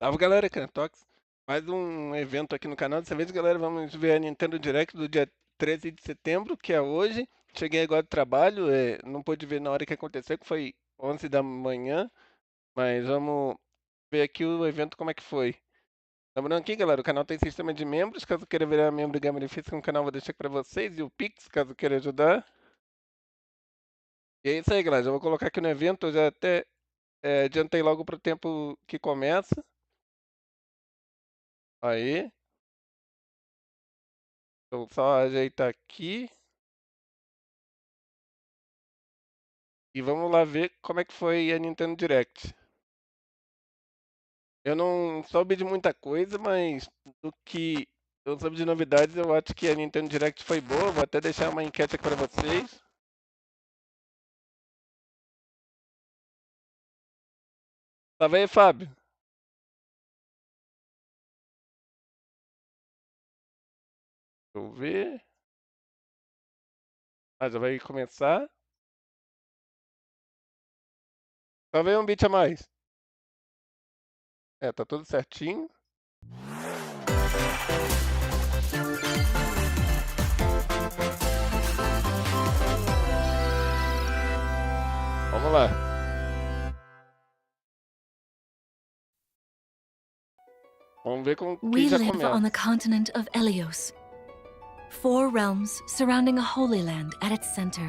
Salve galera, Cantox. Mais um evento aqui no canal. Dessa vez, galera, vamos ver a Nintendo Direct do dia 13 de setembro, que é hoje. Cheguei agora do trabalho, não pude ver na hora que aconteceu, que foi 11 da manhã. Mas vamos ver aqui o evento como é que foi. Lembrando aqui, galera, o canal tem sistema de membros. Caso queira virar membro e ganhar benefício com o canal, vou deixar aqui pra vocês. E o Pix, caso queira ajudar. E é isso aí, galera. Já vou colocar aqui no evento. Eu já até adiantei logo pro tempo que começa. Aí. Vou só ajeitar aqui. E vamos lá ver como é que foi a Nintendo Direct. Eu não soube de muita coisa, mas do que eu soube de novidades, eu acho que a Nintendo Direct foi boa. Vou até deixar uma enquete aqui para vocês. Tá vendo, Fábio? Deixa eu ver. Ah, já vai começar. Tá vendo um bit a mais? Tá tudo certinho. Vamos lá. Vamos ver como que We já live começa. on the continent of Elios. 4 realms surrounding a holy land at its center.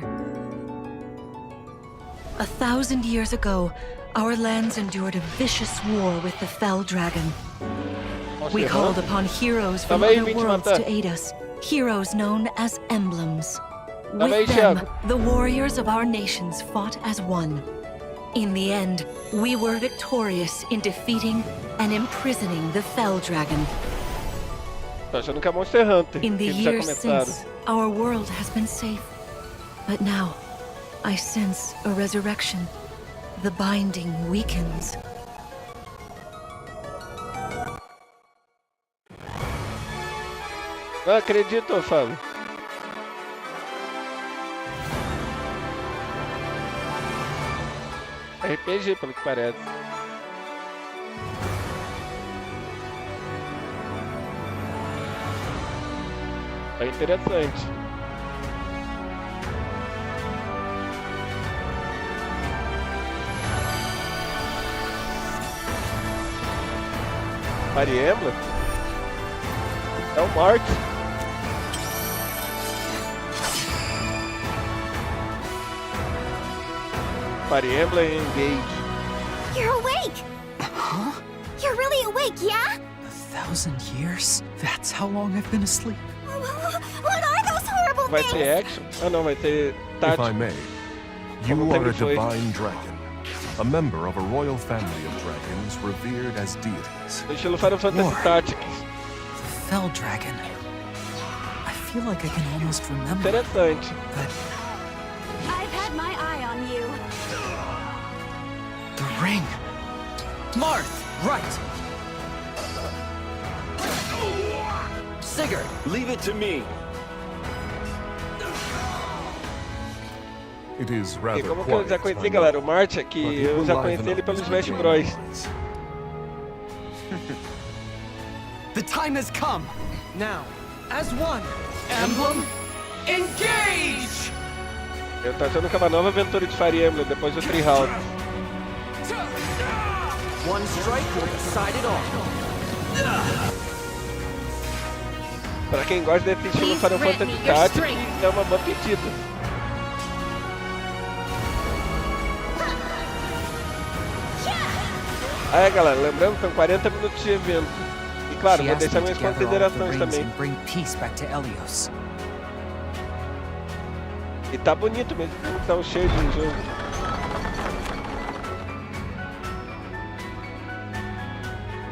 1,000 years ago, our lands endured a vicious war with the fell dragon. We called upon heroes from other worlds to aid us, heroes known as emblems. With them, the warriors of our nations fought as one. In the end, we were victorious in defeating and imprisoning the fell dragon. Tô achando que é Monster Hunter. In the que eles já years começaram. since, our world has been safe. But now, I sense a resurrection. The binding weakens. Não acredito, Fábio. RPG, pelo que parece. É interessante. Fire Emblem? É o Mark. Fire Emblem Engage. You're awake! Huh? You're really awake, yeah? 1,000 years? That's how long I've been asleep. What are those horrible Vai things? ser action? Ah não, vai ser If I tático. may, you Como are sempre a foi. divine dragon, a member of a royal family of dragons revered as deities. No estilo Final Fantasy War. Tactics. The fell dragon. I feel like I can almost remember, Interessante. but I've had my eye on you. the ring. Marth, right. Sigurd, leave it to me. It is E rather como que eu quiet, já I conheci, know, galera? O March é but que it eu will já liven conheci ele up pelos as Smash the Bros. game plays. The time has come. Now, as one, emblem, engage! Eu tô achando que é uma nova aventura de Fire Emblem depois do Treehouse. One strike will decide it all. Pra quem gosta desse estilo Please Final grant Fantasy me your Tactics, strength. é uma boa pedida. Ah, galera, lembrando, são 40 minutos de evento. E claro, She vou asked deixar me minhas to gather all of the considerações rings também. and bring peace back to Elios. E tá bonito mesmo, tá um cheio de jogo.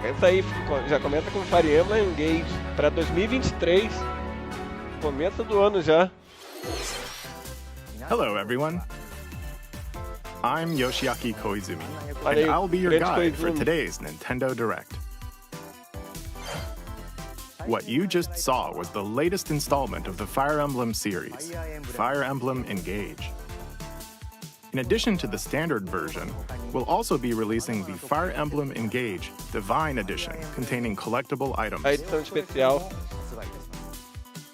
Essa aí já começa com Fire Emblem Engage pra 2023. Começo do ano já. Hello, everyone. I'm Yoshiaki Koizumi, Olha aí, and I'll be your grande guide for Koizumi. today's Nintendo Direct. What you just saw was the latest installment of the Fire Emblem series, Fire Emblem Engage. In addition to the standard version, we'll also be releasing the Fire Emblem Engage Divine Edition, containing collectible items. A edição especial.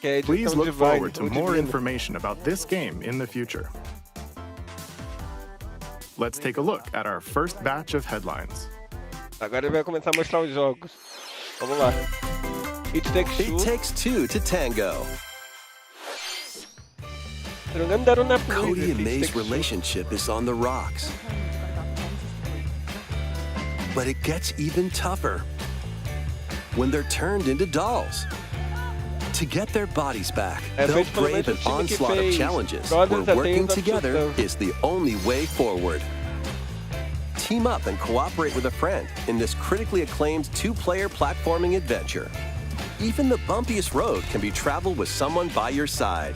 Que é a edição Please look Divine, forward to ou more Divina. information about this game in the future. Let's take a look at our first batch of headlines. Agora ele vai começar a mostrar os jogos. Vamos lá. It Takes Two. It Takes Two to Tango. Se não me engano, deram na Plus. Cody esse and It May's Takes Two. relationship is on the rocks. But it gets even tougher when they're turned into dolls. To get their bodies back, they'll feito pelo brave an mesmo time que onslaught of fez challenges Brothers where da working Tales of together Substance. is the only way forward. Team up and cooperate with a friend in this critically acclaimed two-player platforming adventure. Even the bumpiest road can be traveled with someone by your side.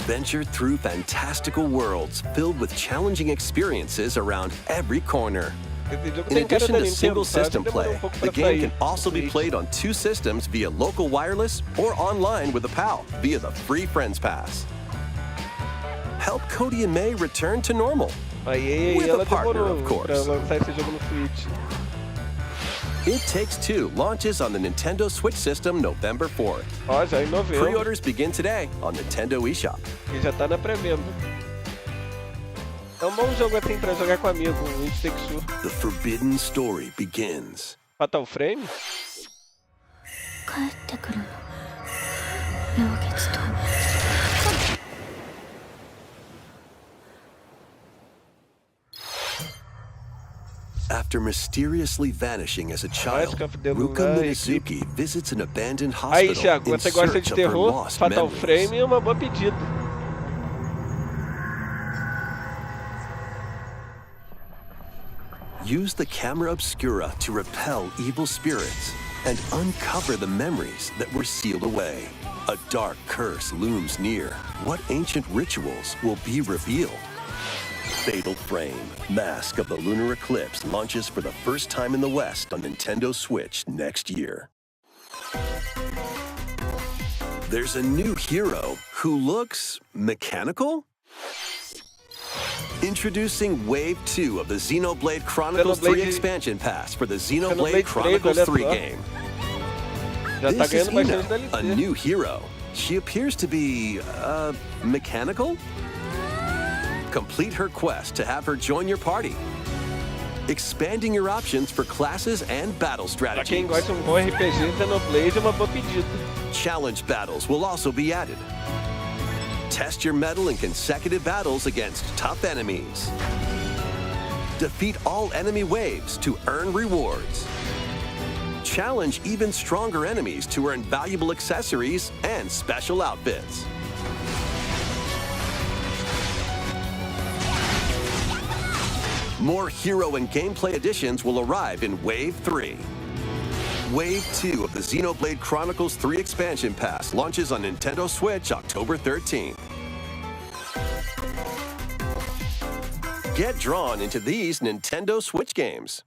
Venture through fantastical worlds filled with challenging experiences around every corner. Esse jogo In tem cara addition da to Nintendo, single tá? system Demorou play, pouco the pra game sair can no also be Switch. played on 2 systems via local wireless or online with a pal via the free Friends Pass. Help Cody and May return to normal. Aí With a ela partner, demorou of course. pra lançar esse jogo no Switch. It Takes Two launches on the Nintendo Switch system November 4th. Ó, já em novembro. Pre-orders begin today on Nintendo eShop. E já tá na pré-venda. É um bom jogo assim pra jogar com amigo, o It Takes Two. The forbidden story begins. Fatal Frame? 帰ってくるの陽月と After mysteriously vanishing as a child, Mask of the Ruka Lunar Minazuki visits an abandoned Aí, hospital Thiago, in você gosta search de of her terror? lost Fatal memories. Frame é uma boa pedida. Use the camera obscura to repel evil spirits and uncover the memories that were sealed away. A dark curse looms near. What ancient rituals will be revealed? Fatal Frame, Mask of the Lunar Eclipse launches for the first time in the West on Nintendo Switch next year. There's a new hero who looks mechanical? Introducing Wave 2 of the Xenoblade Chronicles 3 Xenoblade- expansion pass for the Xenoblade Xenoblade 3, Chronicles olha 3 só. game. Já tá This is ganhando bastante Ina, a DLC. new hero. She appears to be, mechanical? Complete her quest to have her join your party. Expanding your options for classes and battle Pra quem strategies. gosta de um bom RPG, Xenoblade é uma boa pedida. Challenge battles will also be added. Test your mettle in consecutive battles against tough enemies. Defeat all enemy waves to earn rewards. Challenge even stronger enemies to earn valuable accessories and special outfits. More hero and gameplay additions will arrive in Wave 3. Wave 2 of the Xenoblade Chronicles 3 expansion pass launches on Nintendo Switch October 13th. Get drawn into these Nintendo Switch games.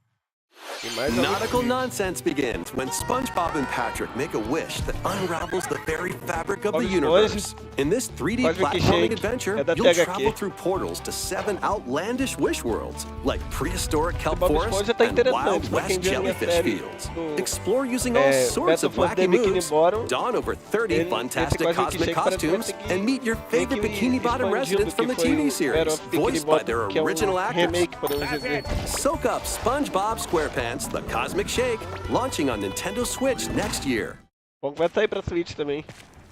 E mais alguns Nautical vídeos. nonsense begins when SpongeBob and Patrick make a wish that unravels the very fabric of Bob the Esponja, universe. In this 3D Cosmic platforming Shake, adventure, é da you'll THQ. travel through portals to 7 outlandish wish worlds, like prehistoric kelp Bob forests Esponja tá and interessante Wild pra quem West viu a minha jellyfish série fields. do- Explore using all sorts of Battle for the wacky Bikini moves, Bottom. don over 30 Esse fantastic Cosmic cosmic Shake parece costumes, que vai ter and meet your que- favorite meio que Bikini Bottom expandido, residents from the que foi TV o series, Battle of Bikini voiced by Bottom, their que é um original actors. remake, podemos dizer. Soak up SpongeBob SquarePants The Cosmic Shake, launching on Nintendo Switch next year. Bom, vai sair pra Switch também.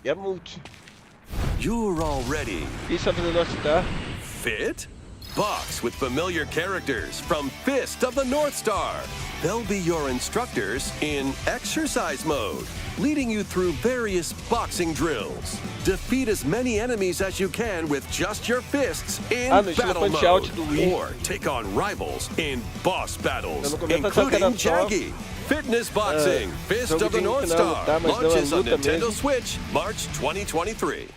E é multi. You're all ready. Fist of the North Star. Fit? Box with familiar characters from Fist of the North Star. They'll be your instructors in exercise mode, leading you through various boxing drills. Defeat as many enemies as you can with just your fists in No estilo battle Punch-Out mode. do Wii. Or take on rivals in boss battles, Eu no começo achava que including era só, Jaggy. Fitness Boxing, Fist jogo of the de North ensinar a Star, lutar, mas não é launches on luta Nintendo mesmo. Switch, March 2023.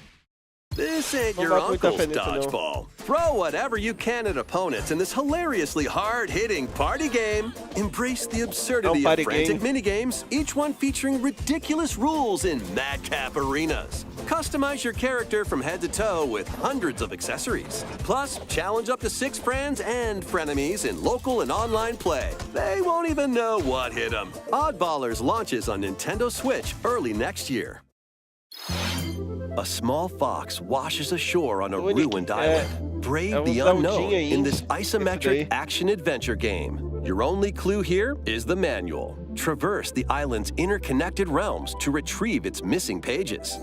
This ain't Não your boto muita uncle's fé nisso, não. dodgeball. Throw whatever you can at opponents in this hilariously hard-hitting party game. Embrace the absurdity of frantic minigames, each one featuring ridiculous rules in madcap arenas. Customize your character from head to toe with hundreds of accessories. Plus, challenge up to 6 friends and frenemies in local and online play. They won't even know what hit them. Oddballers launches on Nintendo Switch early next year. A small fox washes ashore on a ruined island. Brave the unknown in this isometric action-adventure game. Your only clue here is the manual. Traverse the island's interconnected realms to retrieve its missing pages.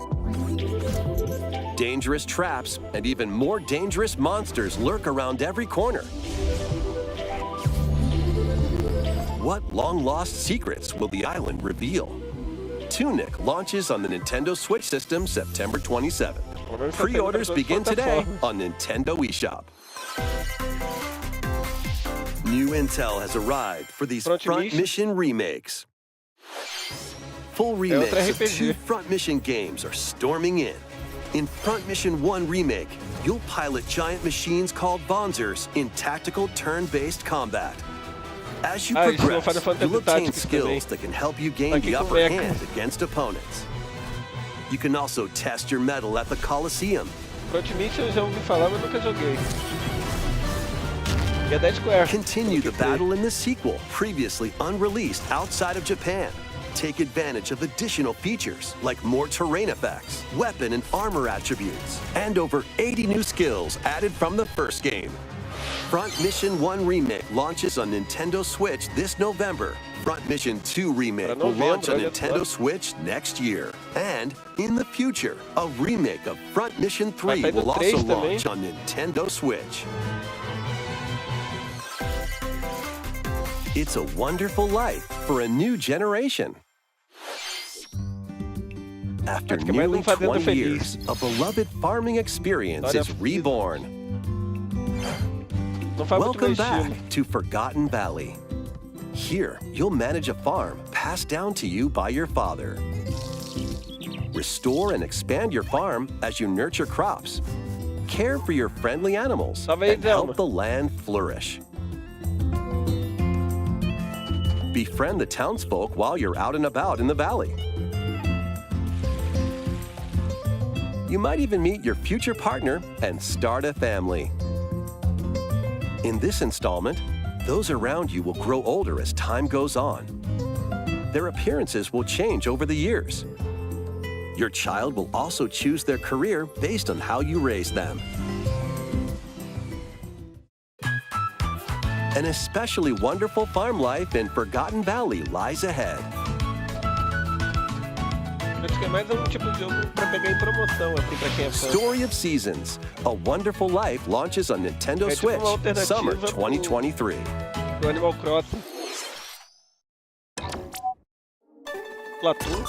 Dangerous traps and even more dangerous monsters lurk around every corner. What long-lost secrets will the island reveal? Tunic launches on the Nintendo Switch system September 27th. Pre-orders begin today on Nintendo eShop. New intel has arrived for these Front Mission remakes. Full remakes of 2 Front Mission games are storming in. In Front Mission 1 Remake, you'll pilot giant machines called Bonzers in tactical turn-based combat. As you progress, you'll obtain skills that can help you gain the upper hand against opponents. You can also test your mettle at the Coliseum. Continue the battle in the sequel, previously unreleased outside of Japan. Take advantage of additional features like more terrain effects, weapon and armor attributes, and over 80 new skills added from the first game. Front Mission 1 Remake launches on Nintendo Switch this November. Front Mission 2 Remake will launch on Nintendo Switch next year. And in the future, a remake of Front Mission 3 will also launch on Nintendo Switch. It's a wonderful life for a new generation. After nearly 20 years, a beloved farming experience is reborn. Welcome back to Forgotten Valley. Here, you'll manage a farm passed down to you by your father. Restore and expand your farm as you nurture crops. Care for your friendly animals and help the land flourish. Befriend the townsfolk while you're out and about in the valley. You might even meet your future partner and start a family. In this installment, those around you will grow older as time goes on. Their appearances will change over the years. Your child will also choose their career based on how you raise them. An especially wonderful farm life in Forgotten Valley lies ahead. Story of Seasons, A Wonderful Life launches on Nintendo Switch, Summer 2023. Animal Crossing. Splatoon.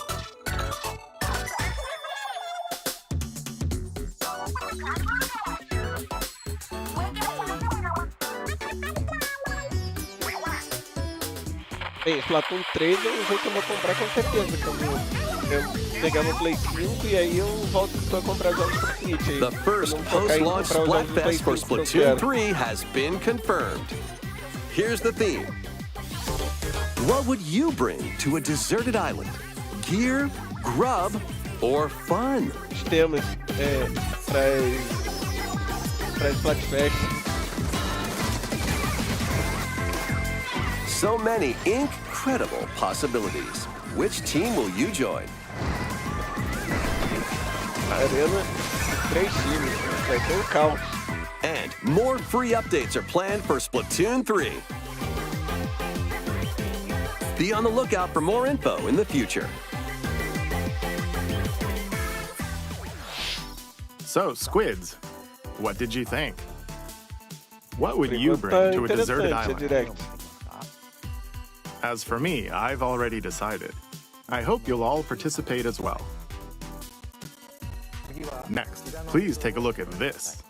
Bem, Splatoon 3 é um jogo que eu vou comprar com certeza quando eu pegar no Play 5 e aí eu volto a comprar jogos pro Switch aí. The first post-launch Splatfest for Splatoon 3 has been confirmed. Here's the theme. What would you bring to a deserted island? Gear, grub, or fun? Os temas para Splatfest. So many incredible possibilities. Which team will you join? Arena, 3 times. Vai ter caos. And more free updates are planned for Splatoon 3. Be on the lookout for more info in the future. So, Squids, what did you think? What would you bring to a deserted island? As for me, I've already decided. I hope you'll all participate as well. Next, please take a look at this.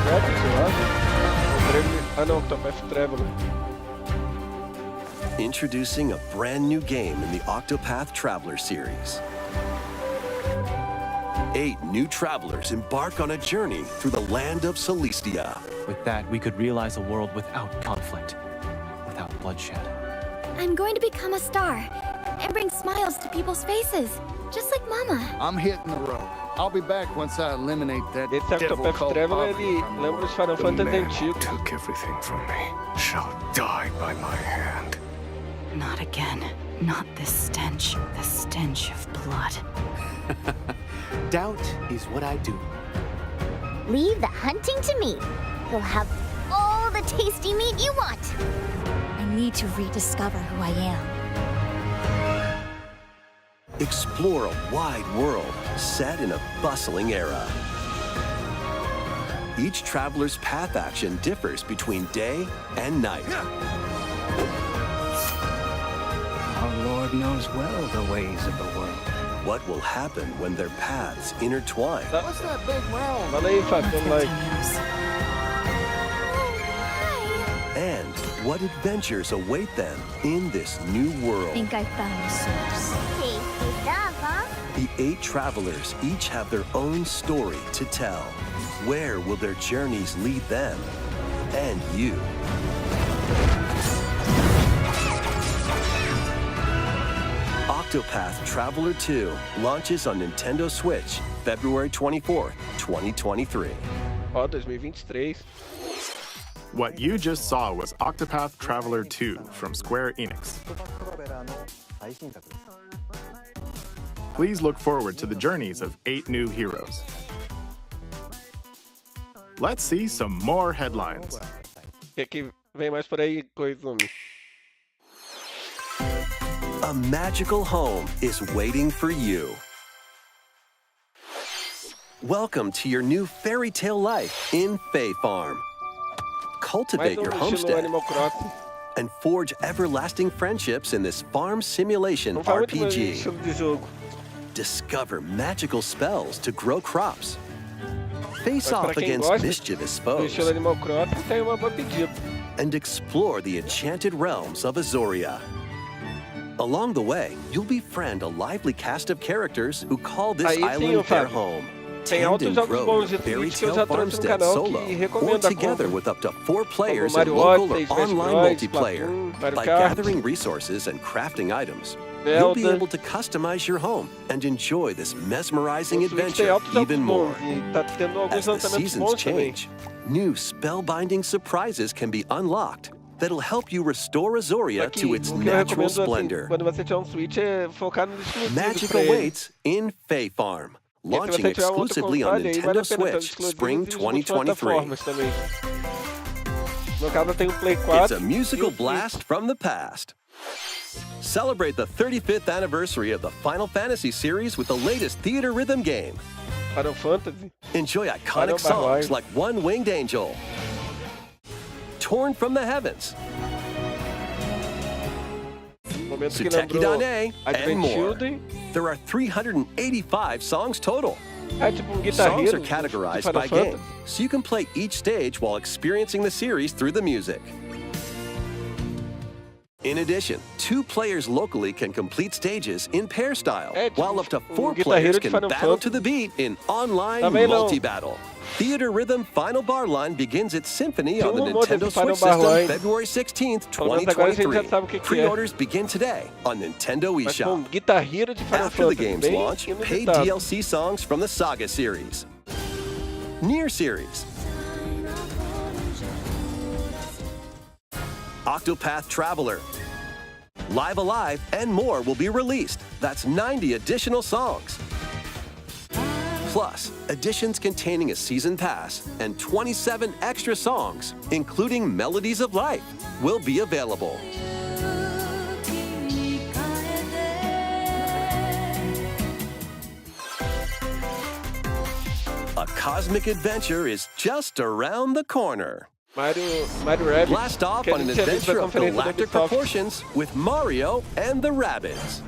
Grátis, eu acho. Ah não, Octopath Traveler. Introducing a brand new game in the Octopath Traveler series. 8 new travelers embark on a journey through the land of Celestia. With that, we could realize a world without conflict, without bloodshed. I'm going to become a star and bring smiles to people's faces, just like Mama. I'm hitting the road. I'll be back once I eliminate that Esse devil Octopath called Traveler, poverty ele from the lembra world. os Final Fantasy antigos. Took everything from me, shall die by my hand. Not again. Not this stench. The stench of blood. Doubt is what I do. Leave the hunting to me. You'll have all the tasty meat you want. I need to rediscover who I am. Explore a wide world set in a bustling era. Each traveler's path action differs between day and night. Our Lord knows well the ways of the world. What will happen when their paths intertwine? What's that big round? Fala aí, Fábio, dando like. And what adventures await them in this new world? Think I found the source. Tasty stuff, huh? The 8 travelers each have their own story to tell. Where will their journeys lead them and you? Octopath Traveler 2 launches on Nintendo Switch February 24th, 2023. Ó, 2023. What you just saw was Octopath Traveler 2 from Square Enix. Please look forward to the journeys of 8 new heroes. Let's see some more headlines. O que é que vem mais por aí, Koizumi? A magical home is waiting for you. Welcome to your new fairy tale life in Fae Farm. Cultivate your estilo homestead Animal Crossing. and forge everlasting friendships in this farm simulation Não faz muito meu RPG. estilo de jogo. Discover magical spells to grow crops. Face Mas pra off quem against gosta mischievous do estilo foes Animal Crossing, tem uma boa pedida. and explore the enchanted realms of Azoria. Along the way, you'll befriend a lively cast of characters who call this Aí sim, island their Fábio. home. Tem Tend altos and jogos grow bons your de fairy Switch que eu tale já trouxe no farmstead canal solo que or recomendo a together compra. with up to 4 players in Mario local or Odyssey, Smash online Bros, multiplayer. Splatoon, Mario By Kart. gathering resources and crafting items, you'll be Zelda. able to customize your home and enjoy this mesmerizing O Switch tem adventure altos jogos even more. bons e tá tendo alguns As the lançamentos seasons bons também. change, new spellbinding surprises can be unlocked that'll help you restore Azoria Só que to its o que eu natural recomendo, assim, splendor. quando você tiver um Switch, é focar nos exclusivos Magic pra ele. awaits in Fae Farm, Porque se launching você tiver um outro exclusively on console, aí vale Nintendo a pena ter os Switch exclusivos Spring e os 2023. multiplataformas também. No meu caso, eu tenho o Play It's 4. a musical e o Switch. blast from the past. Celebrate the 35th anniversary of the Final Fantasy series with the latest theater rhythm game. Final Fantasy. Enjoy iconic Caramba, songs vai. like One Winged Angel, Torn from the Heavens, Momento que Tsuteki lembrou Dane, and Advent more. Children. There are 385 songs total. É tipo um Songs guitarreiro are de categorized Final by Fantasy. game, so you can play each stage while experiencing the series through the music. In addition, 2 players locally can complete stages in pair style, É, tipo, while up to 4 guitarreiro players de can Final battle Fantasy. to the beat in online Também não. multi-battle. Theater Rhythm Final Bar Line begins its symphony Tem on the rumor desse Nintendo Final Switch Bar system Line. February 16th, Pelo menos agora a gente já 2023. sabe o que que é. Pre-orders begin today on Nintendo Mas com um eShop. guitarreiro de Final After the Fantasy. game's Bem launch, pay inusitado. DLC songs from the Saga series, Nier series, Octopath Traveler, Live Alive, and more will be released. That's 90 additional songs. Plus, editions containing a season pass and 27 extra songs, including Melodies of Life, will be available. A cosmic adventure is just around the corner. Mario Rabbids. Blast off que a on an gente tinha visto adventure na of conferência da galactic Ubisoft. proportions with Mario and the Rabbids.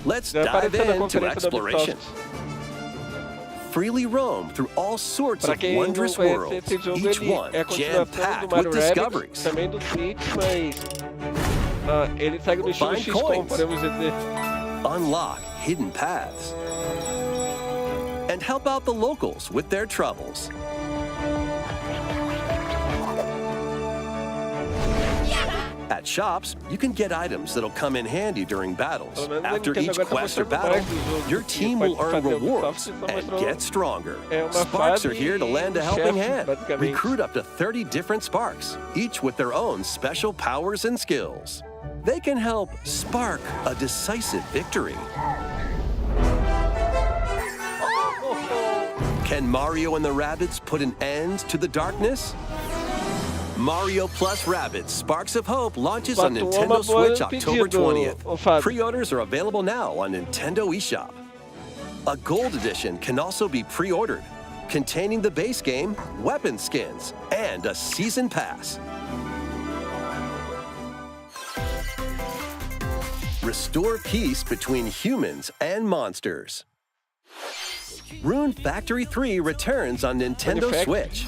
Let's Já dive apareceu na into conferência da exploration. Ubisoft. freely roam through all sorts Pra of quem não wondrous conhece worlds, esse jogo, each ele one é a continuação do jam-packed Mario with Rabbids, discoveries. também do Switch, mas ele segue no estilo Find XCOM, coins. podemos dizer. Unlock hidden paths, and help out the locals with their troubles. At shops, you can get items that'll come in handy during battles. Pelo menos a After Nintendo each agora tá quest or mostrando battle, mais do jogo, your que team will pode earn fazer rewards Ubisoft, só and mostrou get stronger. uma Sparks fase are here to lend a e helping chefe, hand. basicamente. Recruit up to 30 different Sparks, each with their own special powers and skills. They can help spark a decisive victory. Can Mario and the Rabbids put an end to the darkness? Mario Plus Rabbids Sparks of Hope launches on Nintendo Switch October 20th. Pre-orders are available now on Nintendo eShop. A Gold Edition can also be pre-ordered, containing the base game, weapon skins, and a Season Pass. Restore peace between humans and monsters. Rune Factory 3 returns on Nintendo Switch.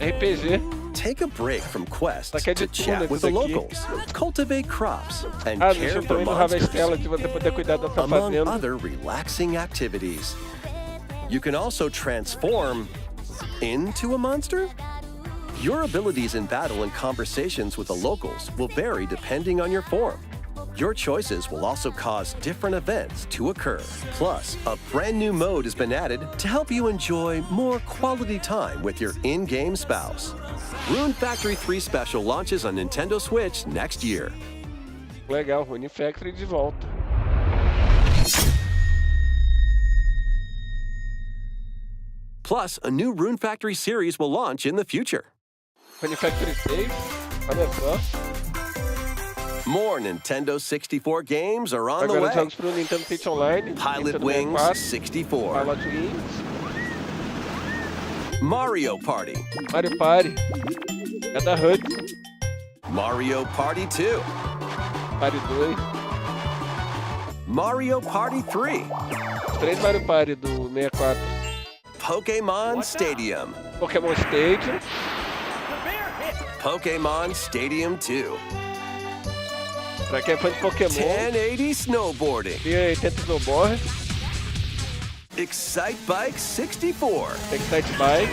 RPG. Take a break from quests Só que é to de turno chat with esse the daqui. locals, cultivate crops, and Deixa care eu for também no monsters, Harvestella de você poder cuidar da sua among fazenda. other relaxing activities. You can also transform into a monster? Your abilities in battle and conversations with the locals will vary depending on your form. Your choices will also cause different events to occur. Plus, a brand new mode has been added to help you enjoy more quality time with your in-game spouse. Rune Factory 3 Special launches on Nintendo Switch next year. Legal, Rune Factory de volta. Plus, a new Rune Factory series will launch in the future. Rune Factory 6, olha só. More Nintendo 64 games are on the Agora way. jogos pro Nintendo Switch Online. Pilot Nintendo Wings 64, 64. Pilot Wings, Mario Party. Mario Party. É da HUD. Mario Party 2. Party 2. Mario Party 3. 3 Mario Party do 64. Pokémon Stadium. Pokémon Stadium. Pokémon Stadium 2. Pra quem é fã de Pokémon. 1080 Snowboarding. 1080 Snowboard. Excite Bike 64. Excite Bike.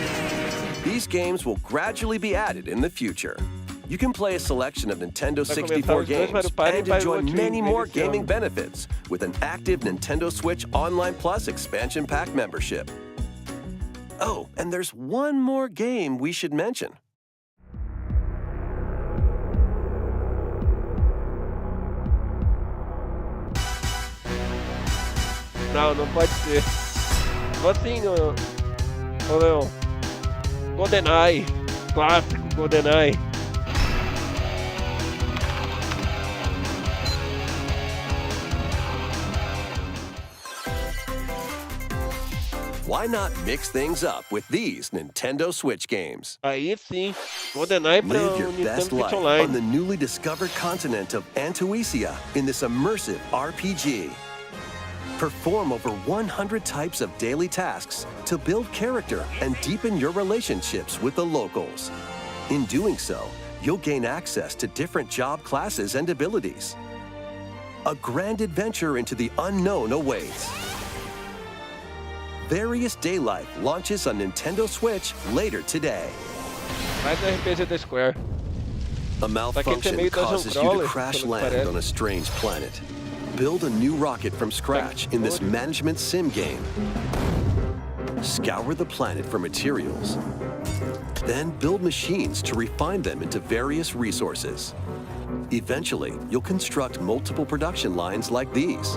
These games will gradually be added in the future. You can play a selection of Nintendo 64 games and enjoy many more gaming benefits with an active Nintendo Switch Online Plus expansion pack membership. Oh, and there's one more game we should mention. Não, não pode ser. Assim, ô Leon. GoldenEye. Clássico, GoldenEye. Why not mix things up with these Nintendo Switch games? Aí sim, GoldenEye para Live o your best Nintendo Switch life on Online. the newly discovered continent of Antuisia in this immersive RPG. Perform over 100 types of daily tasks to build character and deepen your relationships with the locals. In doing so, you'll gain access to different job classes and abilities. A grand adventure into the unknown awaits. Various Day Life launches on Nintendo Switch later today. Mais um RPG da Square. A malfunction meio Dungeon causes you to Crawler, crash pelo que land parece. on a strange planet. Build a new rocket from scratch in this management sim game. Scour the planet for materials. Then build machines to refine them into various resources. Eventually, you'll construct multiple production lines like these.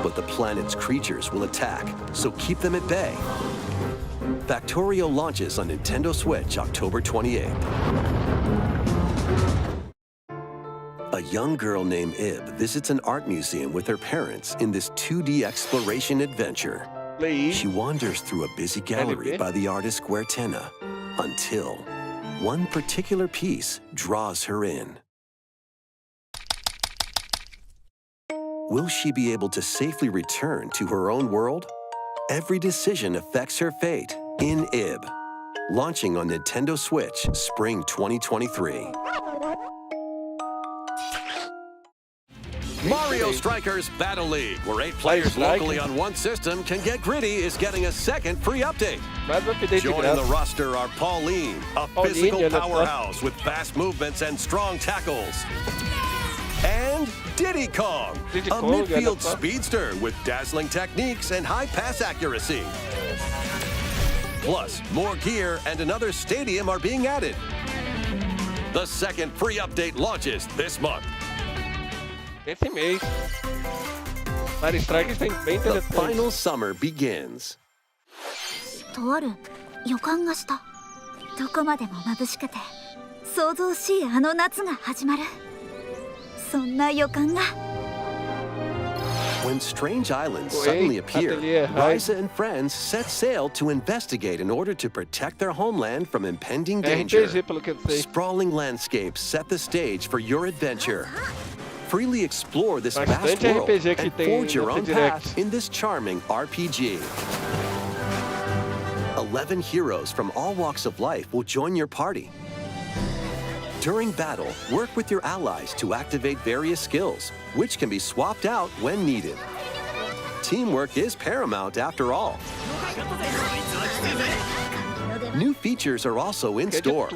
But the planet's creatures will attack, so keep them at bay. Factorio launches on Nintendo Switch October 28th. A young girl named Ib visits an art museum with her parents in this 2D exploration adventure. She wanders through a busy gallery by the artist Guertena until one particular piece draws her in. Will she be able to safely return to her own world every decision affects her fate in IB. Launching on Nintendo Switch, Spring 2023. Mario Strikers Battle League, where 8 players locally on one system can get gritty, is getting a second free update. Joining the roster are Pauline, a physical powerhouse with fast movements and strong tackles. And Diddy Kong, a midfield speedster with dazzling techniques and high pass accuracy. Plus, more gear and another stadium are being added. The second free update launches this month. Esse mês. Mario Strikers tem bem The interessante. final summer begins. とある予感がした。どこまでも眩しくて想像しいあの夏が始まる。そんな予感が。When strange islands suddenly appear, Ryza and friends set sail to investigate in order to protect their homeland from impending danger. RPG, pelo que eu sei. Sprawling landscapes set the stage for your adventure. Freely explore this vast Bastante world RPG que and tem forge your no own Direct. path in this charming RPG. 11 heroes from all walks of life will join your party. During battle, work with your allies to activate various skills, which can be swapped out when needed. Teamwork is paramount after all. New features are also in store.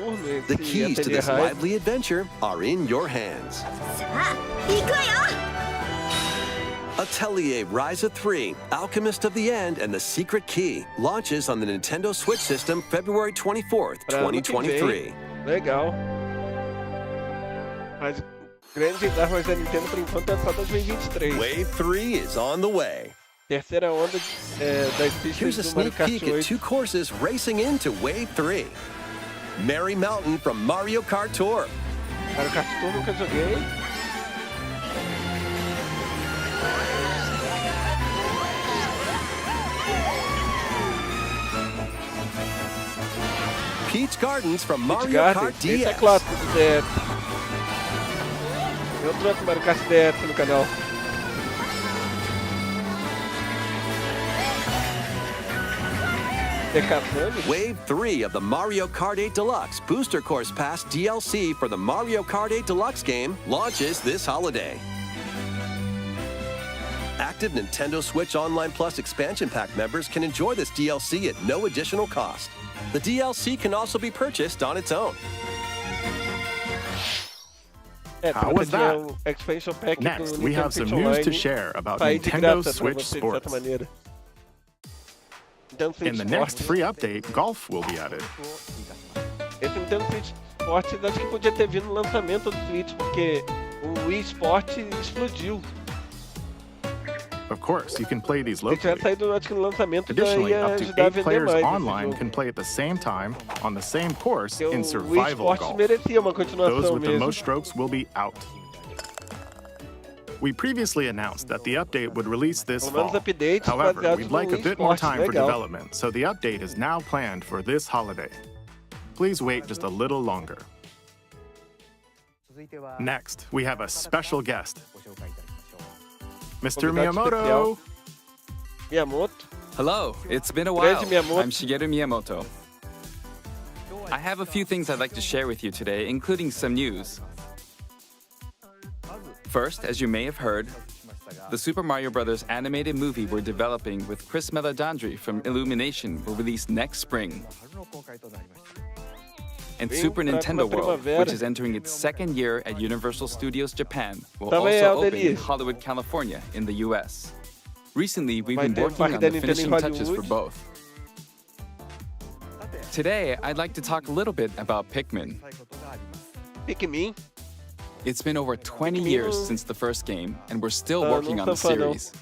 The keys to this lively adventure are in your hands. Atelier Ryza 3, Alchemist of the End and the Secret Key launches on the Nintendo Switch system February 24th, 2023. Legal. Mas grandes armas da Nintendo por enquanto é só 2023. Wave 3 is on the way. Terceira onda das pistas Here's a do Mario sneak Kart peek at 8. 2 courses racing into Wave 3. Merry Mountain from Mario Kart Tour. Mario Kart Tour nunca joguei. Peach Gardens from Peach Mario Garden, Kart esse é DS. clássico do DS. Eu trouxe Mario Kart DS no canal. Wave 3 of the Mario Kart 8 Deluxe Booster Course Pass DLC for the Mario Kart 8 Deluxe game launches this holiday. Active Nintendo Switch Online Plus expansion pack members can enjoy this DLC at no additional cost. The DLC can also be purchased on its own. How was that? Expansion pack Next, do we have Nintendo some Switch news to Online. share about Sai de Nintendo graça pra Switch você, de Sports. certa maneira. Nintendo Switch In the Sports. next free update, golf will be added. Esse Nintendo Switch Sports acho que podia ter vindo no lançamento do Switch, porque o Wii Sport explodiu. Of course, you can play these Se locally. tivesse saído acho que no lançamento já Additionally, ia up to ajudar a 8 vender players mais esse online jogo. can play at the same time on the same course Porque in o Wii survival Sport golf. merecia uma Those continuação with the mesmo. most strokes will be out. We previously announced that the update would release this Pelo menos fall. updates However, baseados we'd no like a Wii bit more Sport, time for legal. development, so the update is now planned for this holiday. Please wait just a little longer. Next, we have a special guest. Mr. Convidado Miyamoto! Miyamoto. Hello, it's been a while. Miyamoto. I'm Shigeru Miyamoto. I have a few things I'd like to share with you today, including some news. First, as you may have heard, the Super Mario Bros. Animated movie we're developing with Chris Meledandri from Illumination will release next spring. And Super Nintendo World, which is entering its second year at Universal Studios Japan, will also open in Hollywood, California in the US. Recently, we've been working on the finishing touches for both. Today, I'd like to talk a little bit about Pikmin. Pikmin. It's been over 20 years since the first game, and we're still working on the series.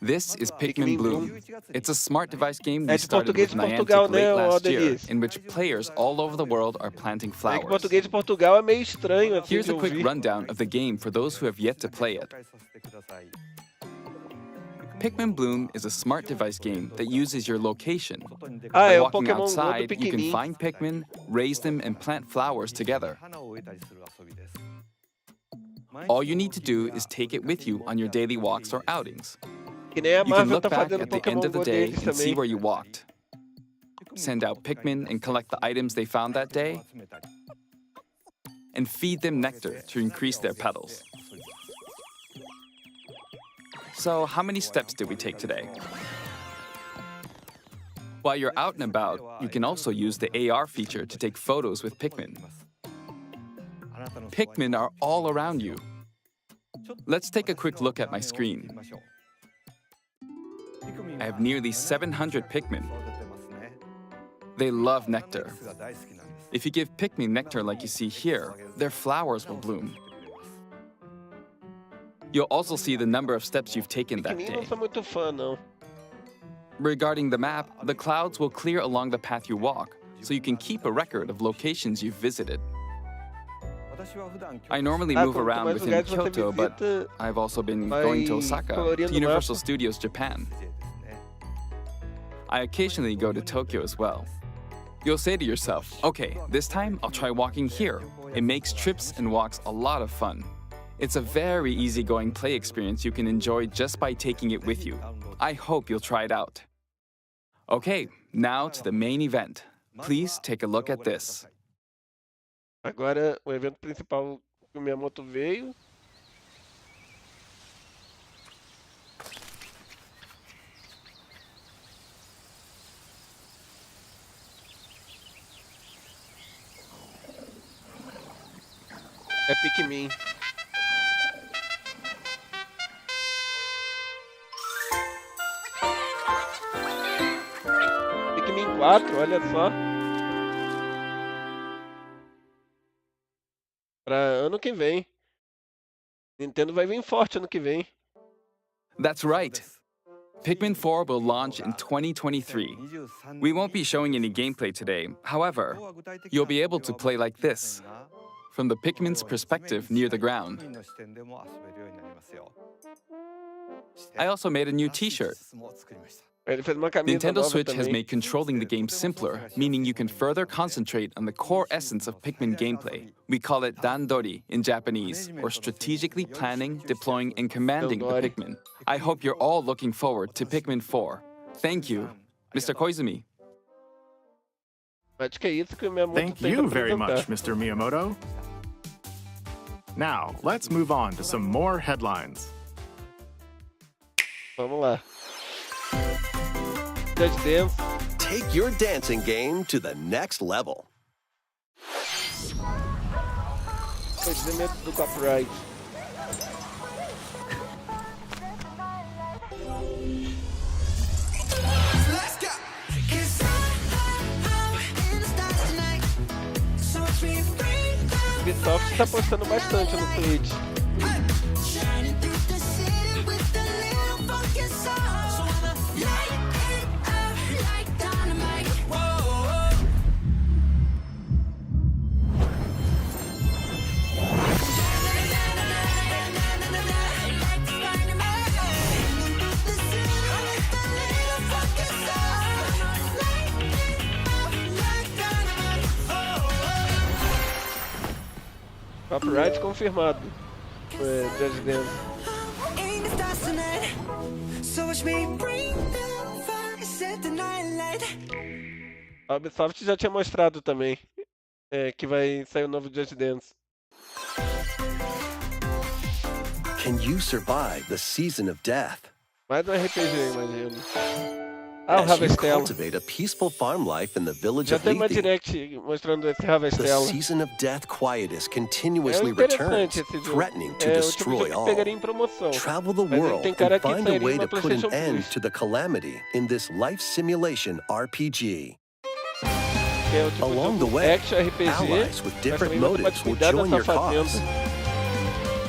This is Pikmin Bloom. It's a smart device game we started with Niantic late last year, in which players all over the world are planting flowers. Português de Portugal é meio estranho assim. Here's a quick rundown of the game for those who have yet to play it. Pikmin Bloom is a smart device game that uses your location. By walking outside, you can find Pikmin, raise them, and plant flowers together. All you need to do is take it with you on your daily walks or outings. Que nem a You can Marvel look tá back fazendo at the Pokémon end of the Go day deles and see também. where you walked. Send out Pikmin and collect the items they found that day. And feed them nectar to increase their petals. So, how many steps did we take today? While you're out and about, you can also use the AR feature to take photos with Pikmin. Pikmin are all around you. Let's take a quick look at my screen. I have nearly 700 Pikmin. They love nectar. If you give Pikmin nectar like you see here, their flowers will bloom. You'll also see the number of steps you've taken that day. Não sou muito fã, não. Regarding the map, the clouds will clear along the path you walk, so you can keep a record of locations you've visited. I normally move around within Kyoto, but I've also been going to Osaka, to Universal Studios Japan. I occasionally go to Tokyo as well. You'll say to yourself, okay, this time I'll try walking here. It makes trips and walks a lot of fun. It's a very easygoing play experience you can enjoy just by taking it with you. I hope you'll try it out. Okay, now to the main event. Please take a look at this. Agora, o evento principal que o Miyamoto veio. É Pikmin. Pikmin 4, olha só. Pra ano que vem. Nintendo vai vir forte ano que vem. That's right. Pikmin 4 will launch in 2023. We won't be showing any gameplay today. However, you'll be able to play like this, from the Pikmin's perspective near the ground. I also made a new t-shirt. Ele fez uma camisa Nintendo nova Switch has também. made controlling the game simpler, meaning you can further concentrate on the core essence of Pikmin gameplay. We call it dandori in Japanese, or strategically planning, deploying, and commanding the Pikmin. I hope you're all looking forward to Pikmin 4. Thank you, Mr. Koizumi. Acho que é isso que o Miyamoto Thank tem you pra very much, apresentar. Mr. Miyamoto. Now, let's move on to some more headlines. Vamos lá. Just Dance. Take your dancing game to the next level. Procedimento do copyright. O Ubisoft está postando bastante no Twitch. Copyright confirmado. Just Dance. A Ubisoft já tinha mostrado também que vai sair o novo Just Dance. Can you survive the season of death? Mais um RPG, imagino. Ah, o As you Ravestella. cultivate a peaceful farm life in the village Já of tem uma Lethe, direct mostrando esse the Ravestella. season of death quietus continuously Interessante returns, esse jogo. threatening to É o tipo de destroy jogo que all. pegaria em promoção. Travel the Mas ele world tem cara and que find a sairia way na to put an PlayStation end Plus. to the calamity in this life simulation RPG. Que é o tipo Along de the jogo way, action RPG, allies with mas different também você motives pode will cuidar join da your sua cause. fazenda.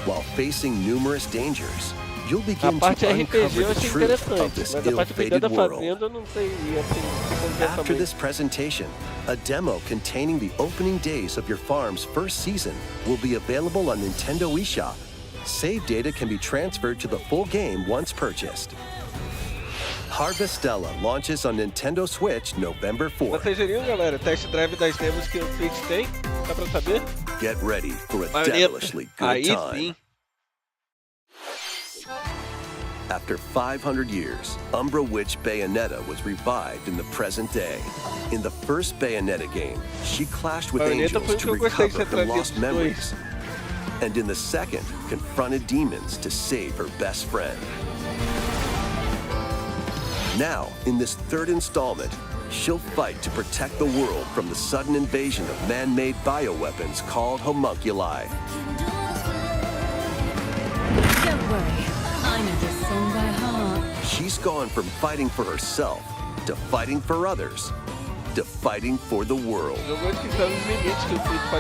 While facing numerous dangers, you'll A begin parte to RPG uncover eu the achei truth interessante, of this mas a parte de cuidar da ill-fated world. fazenda eu não sei assim, se compensa After muito. this presentation, a demo containing the opening days of your farm's first season will be available on Nintendo eShop. Save data can be transferred to the full game once purchased. Harvestella launches on Nintendo Switch November 4th. Vocês viram, galera? Test drive das demos que o Switch tem? Dá pra saber? Get ready for a Maneiro. devilishly good Aí time. sim. After 500 years, Umbra Witch Bayonetta was revived in the present day. In the first Bayonetta game, she clashed with angels to recover her lost memories. And in the second, confronted demons to save her best friend. Now, in this third installment, she'll fight to protect the world from the sudden invasion of man-made bioweapons called homunculi. Don't worry, I know this song by heart. She's gone from fighting for herself to fighting for others to fighting for the world.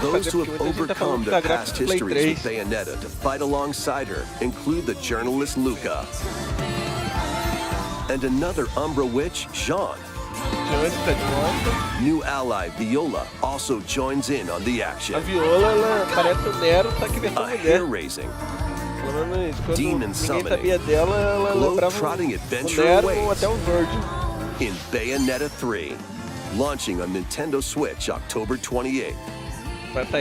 Those who have overcome their past histories with Bayonetta to fight alongside her include the journalist Luca and another Umbra witch, Jean. New ally Viola also joins in on the action. A hair-raising, demon summoning, globe-trotting adventure ways in Bayonetta 3, launching on Nintendo Switch October 28th.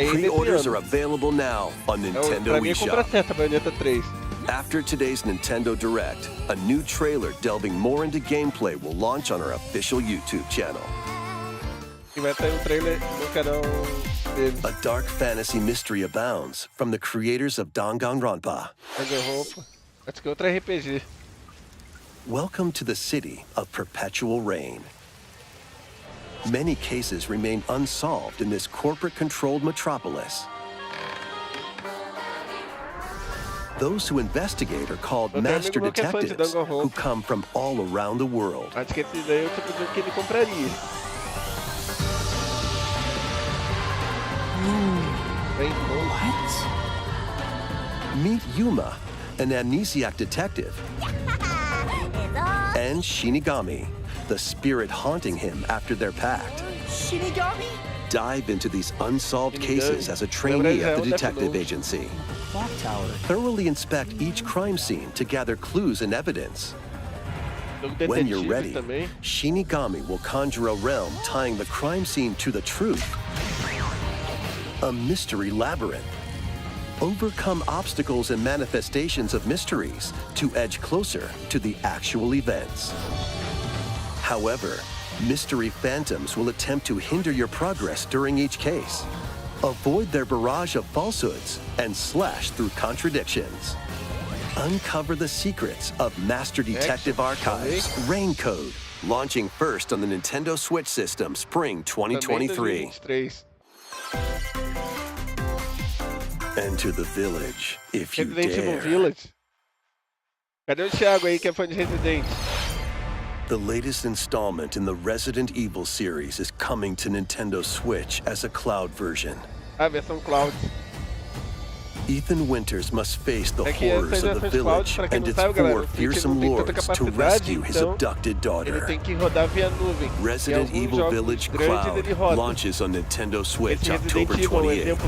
Pre-orders are available now on Nintendo eShop. After today's Nintendo Direct, a new trailer delving more into gameplay will launch on our official YouTube channel. A dark fantasy mystery abounds from the creators of Danganronpa. Let's go outra RPG. Welcome to the city of perpetual rain. Many cases remain unsolved in this corporate-controlled metropolis. Those who investigate are called master detectives, who come from all around the world. Acho que esse daí é o tipo de jogo que ele compraria. What? Meet Yuma, an amnesiac detective, and Shinigami, the spirit haunting him after their pact. Shinigami? Dive into these unsolved cases as a trainee at the detective agency. Thoroughly inspect each crime scene to gather clues and evidence. When you're ready, Shinigami will conjure a realm tying the crime scene to the truth. A mystery labyrinth. Overcome obstacles and manifestations of mysteries to edge closer to the actual events. However, mystery phantoms will attempt to hinder your progress during each case. Avoid their barrage of falsehoods and slash through contradictions. Uncover the secrets of Master Detective Archives Rain Code, launching first on the Nintendo Switch system spring 2023. Enter the village if you dare. Cadê o Thiago aí que é fã de Resident? The latest installment in the Resident Evil series is coming to Nintendo Switch as a cloud version. A versão cloud. Ethan Winters must face the horrors of the village and its four fearsome lords to rescue his abducted daughter. Resident Evil Village Cloud launches on Nintendo Switch October 28th.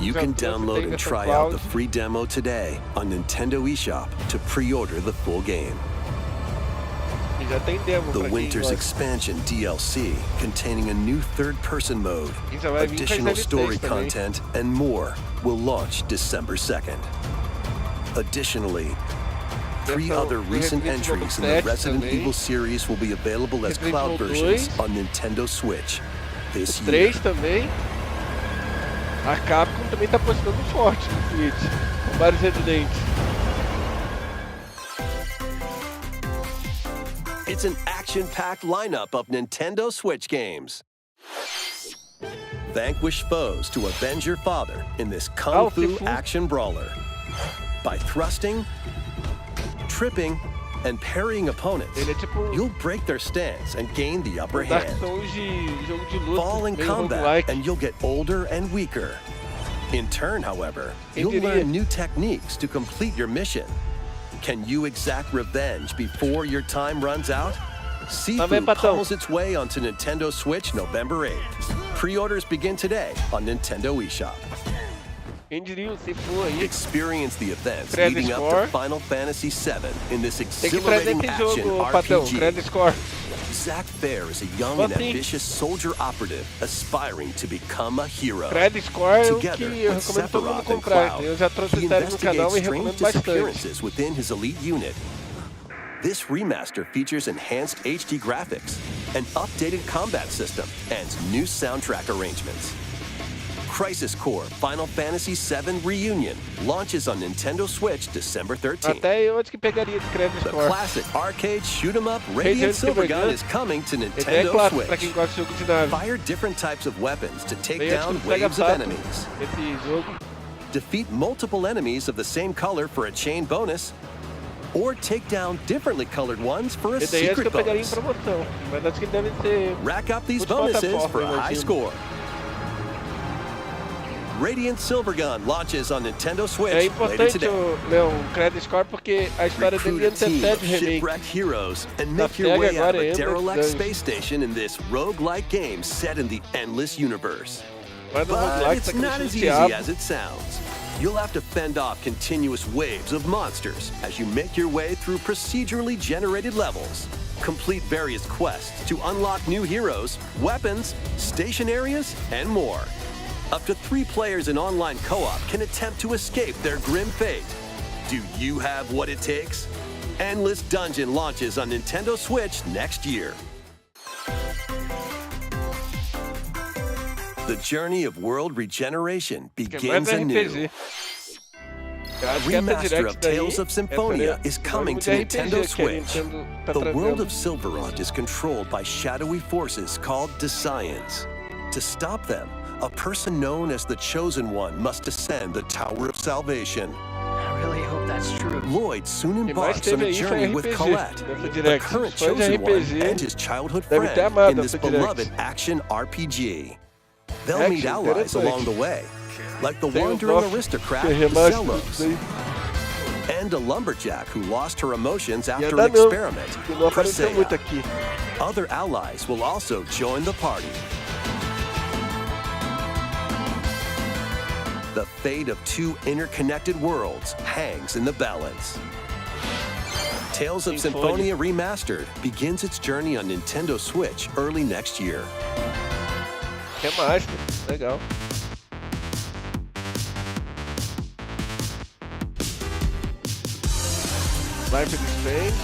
You can download and try out the free demo today on Nintendo eShop to pre-order the full game. The Winter's Expansion DLC, containing a new third-person mode, additional story content, and more, will launch December 2nd. Additionally, 3 other recent entries in the Resident Evil series will be available as cloud versions on Nintendo Switch this year. A Capcom também tá apostando forte no Switch, com vários Residentes. It's an action-packed lineup of Nintendo Switch games. Vanquish foes to avenge your father in this kung fu action brawler by thrusting, tripping, and parrying opponents. You'll break their stance and gain the upper hand. Fall in combat and you'll get older and weaker. In turn, however, you'll learn new techniques to complete your mission. Can you exact revenge before your time runs out? Sifu pummels its way onto Nintendo Switch November 8th. Pre-orders begin today on Nintendo eShop. Experience the events leading up to Final Fantasy VII in this exhilarating action RPG. Zack Fair is a young and ambitious soldier operative aspiring to become a hero. Together with Sephiroth and Cloud, he investigates strange disappearances within his elite unit. This remaster features enhanced HD graphics, an updated combat system, and new soundtrack arrangements. Crisis Core Final Fantasy VII Reunion launches on Nintendo Switch December 13th. The classic arcade shoot-'em-up Radiant Silvergun is coming to Nintendo Switch. Fire different types of weapons to take down waves of enemies. Defeat multiple enemies of the same color for a chain bonus, or take down differently colored ones for a secret bonus. Rack up these bonuses for a high score. Radiant Silvergun launches on Nintendo Switch later today. Recruit a team of shipwrecked heroes and make your way out of a derelict space station in this roguelike game set in the endless universe. But it's not as easy as it sounds. You'll have to fend off continuous waves of monsters as you make your way through procedurally generated levels. Complete various quests to unlock new heroes, weapons, station areas, and more. Up to 3 players in online co-op can attempt to escape their grim fate. Do you have what it takes? Endless Dungeon launches on Nintendo Switch next year. The journey of world regeneration begins anew. Remaster of Tales of Symphonia is coming to Nintendo Switch. The world of Silverot is controlled by shadowy forces called Desians. To stop them, a person known as the Chosen One must ascend the Tower of Salvation. I really hope that's true. Lloyd soon embarks on a journey with Colette, the current Chosen One, and his childhood friend in this beloved action RPG. They'll meet allies along the way, like the wandering aristocrat Zelos, and a lumberjack who lost her emotions after an experiment, Presea. Other allies will also join the party. The fate of 2 interconnected worlds hangs in the balance. Tales of Symphonia Remastered begins its journey on Nintendo Switch early next year. Legal. Life is Strange.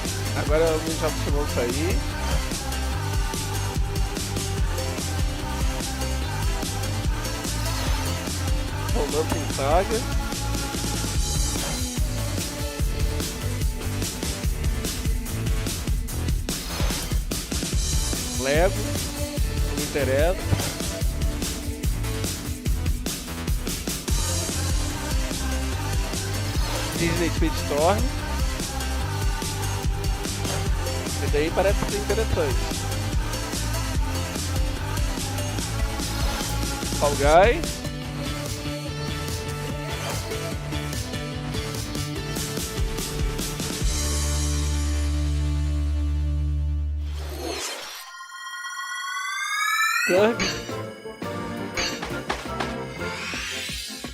Agora alguns jogos que vão sair. Romance em Saga. Lego. Não me interessa. Disney Speedstorm. E daí parece ser interessante. Fall Guys.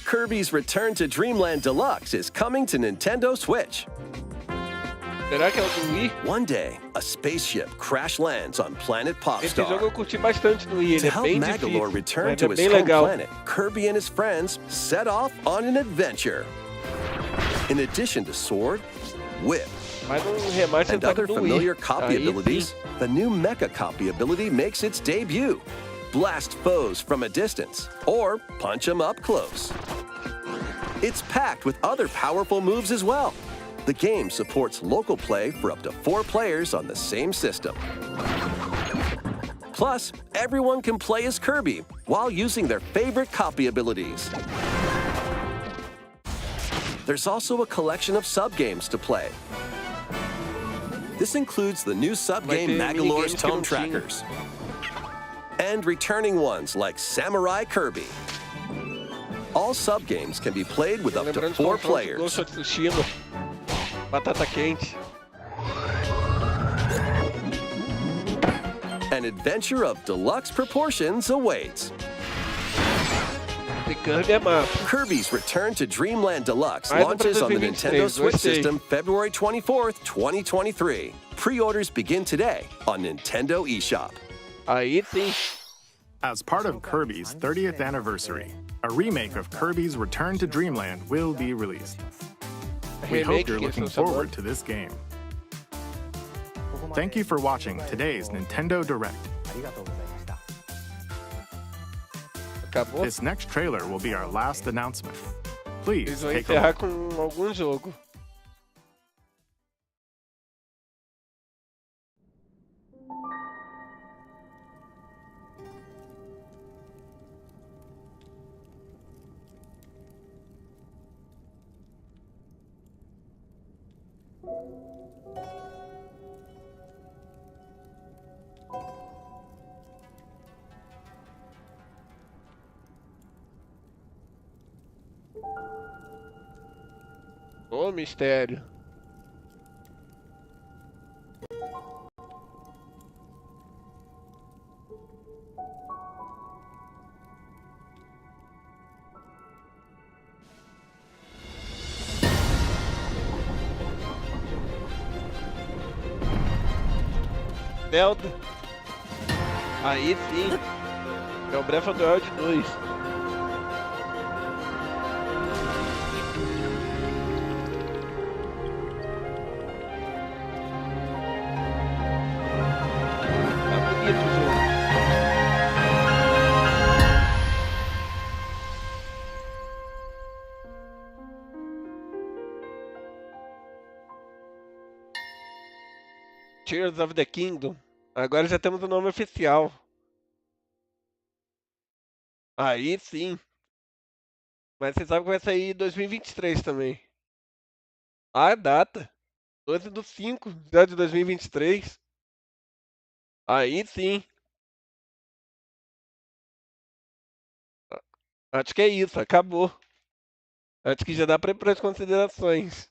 Kirby's Return to Dreamland Deluxe is coming to Nintendo Switch. Será que é o do Wii? One day, a spaceship crash lands on planet Esse Popstar. jogo eu curti bastante no Wii, ele To é help bem Magalore difícil, return mas to é his bem home legal. planet, Kirby and his friends set off on an adventure. In addition to sword, whip, Mais remaster and tá other no familiar Wii. copy Aí, abilities, the new Mecha copy ability makes its debut. Blast foes from a distance, or punch them up close. It's packed with other powerful moves as well. The game supports local play for up to 4 players on the same system. Plus, everyone can play as Kirby while using their favorite copy abilities. There's also a collection of sub-games to play. This includes the new sub-game Magalore's Tone Trackers, and returning ones like Samurai Kirby. All sub-games can be played with up to 4 players. Ghost of Tsushima, batata quente. An adventure of deluxe proportions awaits. Kirby's Return to Dreamland Deluxe launches on the Nintendo Switch system February 24th, 2023. Pre-orders begin today on Nintendo eShop. Aí sim. As part of Kirby's 30th anniversary, a remake of Kirby's Return to Dreamland will be released. We hope you're looking forward to this game. Thank you for watching today's Nintendo Direct. Acabou? This next trailer will be our last announcement. Please Eles vão take a encerrar look. com algum jogo. Ô, mistério. Zelda. Aí sim. É o Breath of the Wild 2. Tá bonito o jogo. Tears of the Kingdom. Agora já temos o nome oficial. Aí sim. Mas você sabe que vai sair em 2023 também. A data. 12/5 já de 2023. Aí sim. Acho que é isso, acabou. Acho que já dá para ir para as considerações.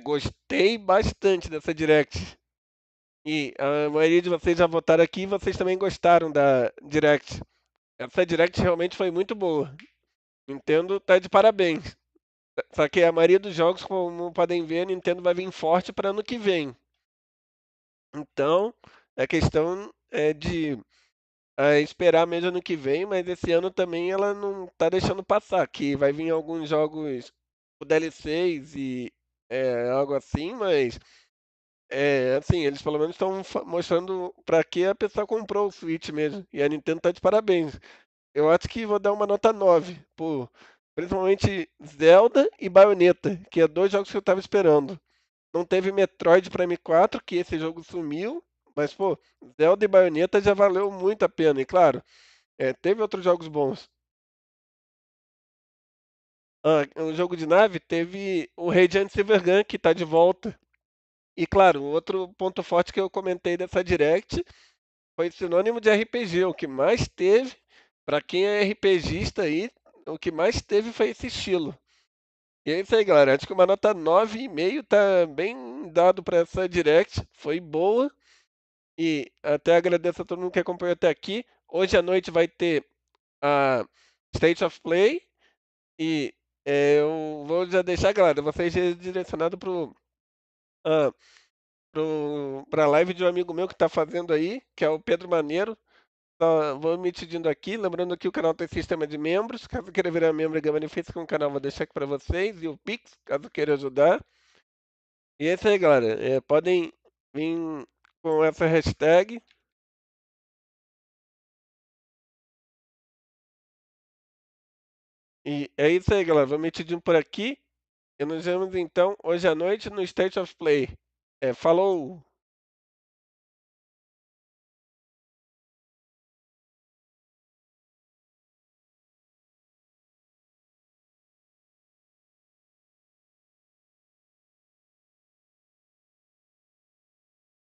Gostei bastante dessa Direct. E a maioria de vocês já votaram aqui e vocês também gostaram da Direct. Essa Direct realmente foi muito boa. Nintendo tá de parabéns. Só que a maioria dos jogos, como podem ver, a Nintendo vai vir forte para ano que vem. Então, a questão é de esperar mesmo ano que vem, mas esse ano também ela não tá deixando passar, que vai vir alguns jogos, o DLCs e algo assim, mas assim, eles pelo menos estão mostrando para que a pessoa comprou o Switch mesmo. E a Nintendo tá de parabéns. Eu acho que vou dar uma nota 9, principalmente Zelda e Bayonetta, que é dois jogos que eu tava esperando. Não teve Metroid para M4, que esse jogo sumiu, mas Zelda e Bayonetta já valeu muito a pena. E claro, teve outros jogos bons. Um jogo de nave teve o Radiant Silvergun, que tá de volta. E claro, outro ponto forte que eu comentei dessa Direct foi sinônimo de RPG. O que mais teve, para quem é RPGista aí, o que mais teve foi esse estilo. E é isso aí, galera. Acho que uma nota 9,5 tá bem dado para essa Direct. Foi boa. E até agradeço a todo mundo que acompanhou até aqui. Hoje à noite vai ter a State of Play. E eu vou já deixar, galera, vocês direcionados para a live de um amigo meu que está fazendo aí, que é o Pedro Maneiro. Vou me pedindo aqui, lembrando que o canal tem sistema de membros. Caso queira virar membro e ganhar benefício com o canal, vou deixar aqui para vocês. E o Pix, caso queira ajudar. E é isso aí, galera. Podem vir com essa hashtag. E é isso aí, galera. Vou me pedindo por aqui. E nos vemos então hoje à noite no State of Play. Falou!